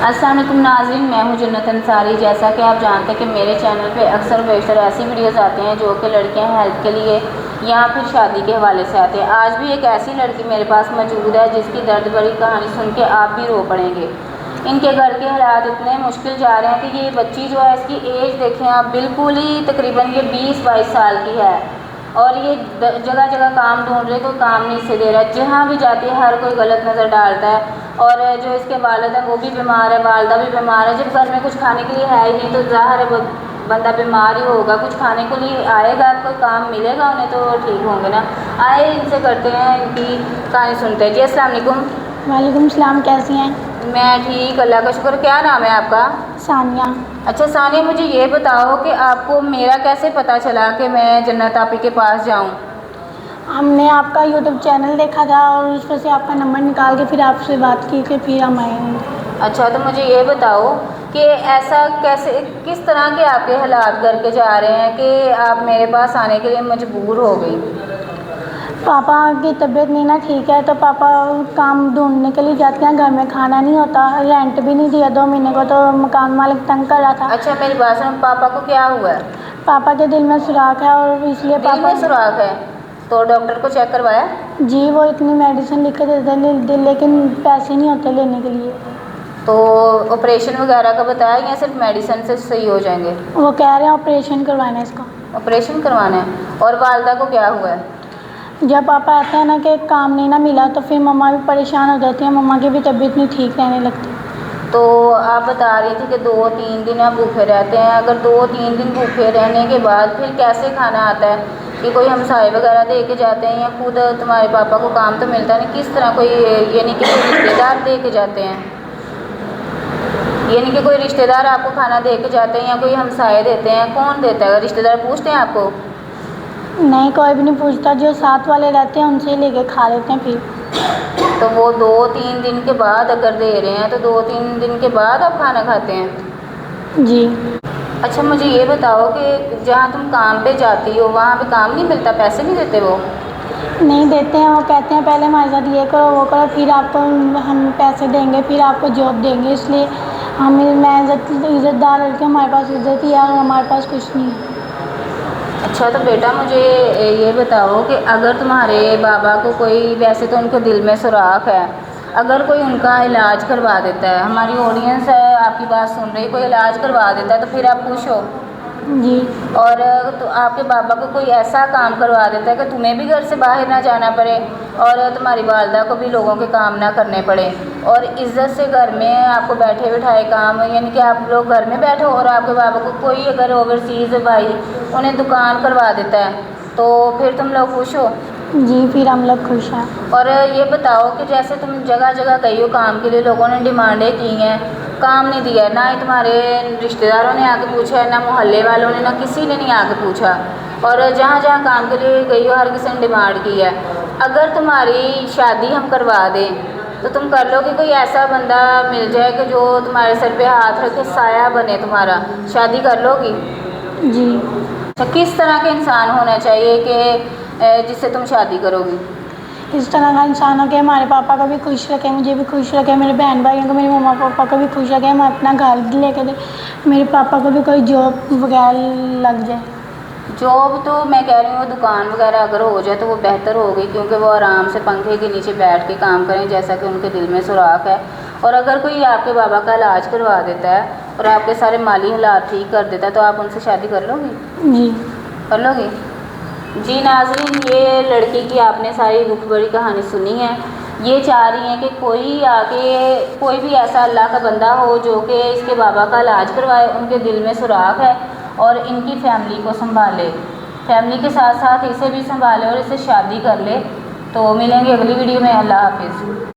अस्सलाम वालेकुम नाज़रीन, मैं हूं जन्नत अंसारी। जैसा कि आप जानते हैं कि मेरे चैनल पे अक्सर बेशतर ऐसी वीडियोस आते हैं जो कि लड़कियां हेल्प के लिए या फिर शादी के हवाले से आते हैं। आज भी एक ऐसी लड़की मेरे पास मौजूद है जिसकी दर्द भरी कहानी सुन के आप भी रो पड़ेंगे। इनके घर के हालात इतने मुश्किल जा रहे हैं कि ये बच्ची जो है, इसकी एज देखें आप, बिल्कुल ही तकरीबन ये 20-22 साल की है और ये जगह जगह काम ढूंढ रहे, कोई काम नहीं से दे रहा है। जहाँ भी जाती है हर कोई गलत नज़र डालता है और जो इसके वालिद हैं वो भी बीमार है, वालदा भी बीमार है। जब घर में कुछ खाने के लिए है ही नहीं तो ज़ाहिर है बंदा बीमार ही होगा। कुछ खाने के लिए आएगा, कोई काम मिलेगा उन्हें तो ठीक होंगे ना। आए इनसे करते हैं, इनकी कहानी सुनते हैं। जी अस्सलाम वालेकुम। वालेकुम सलाम, कैसी हैं? मैं ठीक, अल्लाह का शुक्र। क्या नाम है आपका? सानिया। अच्छा सानिया, मुझे ये बताओ कि आपको मेरा कैसे पता चला कि मैं जन्नत आपी के पास जाऊं? हमने आपका यूट्यूब चैनल देखा था और उस पर से आपका नंबर निकाल के फिर आपसे बात की कि फिर हम आए हैं। अच्छा, तो मुझे ये बताओ कि ऐसा कैसे, किस तरह के आपके हालात करके जा रहे हैं कि आप मेरे पास आने के लिए मजबूर हो गई? पापा की तबीयत नहीं ना ठीक है तो पापा काम ढूंढने के लिए जाते हैं। घर में खाना नहीं होता, रेंट भी नहीं दिया 2 महीने को तो मकान मालिक तंग कर रहा था। अच्छा मेरी बात सुनो, पापा को क्या हुआ है? पापा के दिल में सुराख है और इसलिए दिल में सुराख है? तो डॉक्टर को चेक करवाया? जी, वो इतनी मेडिसिन लिख के देते हैं लेकिन पैसे नहीं होते लेने के लिए। तो ऑपरेशन वगैरह का बताया या सिर्फ मेडिसिन से सही हो जाएंगे? वो कह रहे हैं ऑपरेशन करवाना है इसका। ऑपरेशन करवाना है। और वालदा को क्या हुआ है? जब पापा आते हैं ना कि काम नहीं ना मिला तो फिर मम्मा भी परेशान हो जाती है, मम्मा की भी तबीयत नहीं ठीक रहने लगती। तो आप बता रही थी कि 2-3 दिन आप भूखे रहते हैं। अगर 2-3 दिन भूखे रहने के बाद फिर कैसे खाना आता है? कि कोई हमसाए वगैरह दे के जाते हैं या खुद तुम्हारे पापा को काम तो मिलता नहीं? किस तरह कोई, यानी कि कोई रिश्तेदार दे के जाते हैं? यानी कि कोई रिश्तेदार आपको खाना दे के जाते हैं या कोई हमसाए देते हैं? कौन देता है? रिश्तेदार पूछते हैं आपको? नहीं, कोई भी नहीं पूछता, जो साथ वाले रहते हैं उनसे ही लेके खा लेते हैं फिर। तो वो 2-3 दिन के बाद अगर दे रहे हैं तो 2-3 दिन के बाद आप खाना खाते हैं? जी। अच्छा मुझे ये बताओ कि जहाँ तुम काम पे जाती हो वहाँ पे काम नहीं मिलता, पैसे नहीं देते वो? नहीं देते हैं, वो कहते हैं पहले हमारे साथ ये करो वो करो फिर आपको हम पैसे देंगे फिर आपको जॉब देंगे। इसलिए मैं इज़्ज़तदार लड़के, हमारे पास इज़्ज़त ही है और हमारे पास कुछ नहीं है। अच्छा तो बेटा मुझे ये बताओ कि अगर तुम्हारे बाबा को कोई, वैसे तो उनके दिल में सुराख है, अगर कोई उनका इलाज करवा देता है, हमारी ऑडियंस है आपकी बात सुन रही, कोई इलाज करवा देता है तो फिर आप खुश हो? जी। और तो आपके बाबा को कोई ऐसा काम करवा देता है कि तुम्हें भी घर से बाहर ना जाना पड़े और तुम्हारी वालदा को भी लोगों के काम ना करने पड़े और इज़्ज़त से घर में आपको बैठे बिठाए काम, यानी कि आप लोग घर में बैठो और आपके बाबा को कोई अगर ओवरसीज़ भाई उन्हें दुकान करवा देता है तो फिर तुम लोग खुश हो? जी, फिर हम लोग खुश हैं। और ये बताओ कि जैसे तुम जगह जगह गई हो काम के लिए, लोगों ने डिमांडें की हैं, काम नहीं दिया, ना ही तुम्हारे रिश्तेदारों ने आके पूछा है, ना मोहल्ले वालों ने, ना किसी ने नहीं आके पूछा, और जहाँ जहाँ काम के लिए गई हो हर किसी ने डिमांड की है। अगर तुम्हारी शादी हम करवा दें तो तुम कर लोगे? कोई ऐसा बंदा मिल जाए कि जो तुम्हारे सर पे हाथ रखे, साया बने तुम्हारा, शादी कर लोगी? जी। अच्छा किस तरह के इंसान होना चाहिए कि जिससे तुम शादी करोगी? इस तरह का इंसान हो कि हमारे पापा को भी खुश रखे, मुझे भी खुश रखे, मेरे बहन भाइयों को, मेरे मम्मा पापा को भी खुश रखे, हम अपना घर लेके दे, मेरे पापा को भी कोई जॉब वगैरह लग जाए। जॉब तो मैं कह रही हूँ दुकान वगैरह अगर हो जाए तो वो बेहतर होगी, क्योंकि वो आराम से पंखे के नीचे बैठ के काम करें जैसा कि उनके दिल में सुराख है। और अगर कोई आपके बाबा का इलाज करवा देता है और आपके सारे माली हालात ठीक कर देता है तो आप उनसे शादी कर लोगी? जी। कर लोगी? जी नाज़रीन, ये लड़की की आपने सारी दुख भरी कहानी सुनी है। ये चाह रही हैं कि कोई आके, कोई भी ऐसा अल्लाह का बंदा हो जो कि इसके बाबा का इलाज करवाए, उनके दिल में सुराख है और इनकी फैमिली को संभाले, फैमिली के साथ साथ इसे भी संभाले और इसे शादी कर ले। तो मिलेंगे अगली वीडियो में। अल्लाह हाफिज़।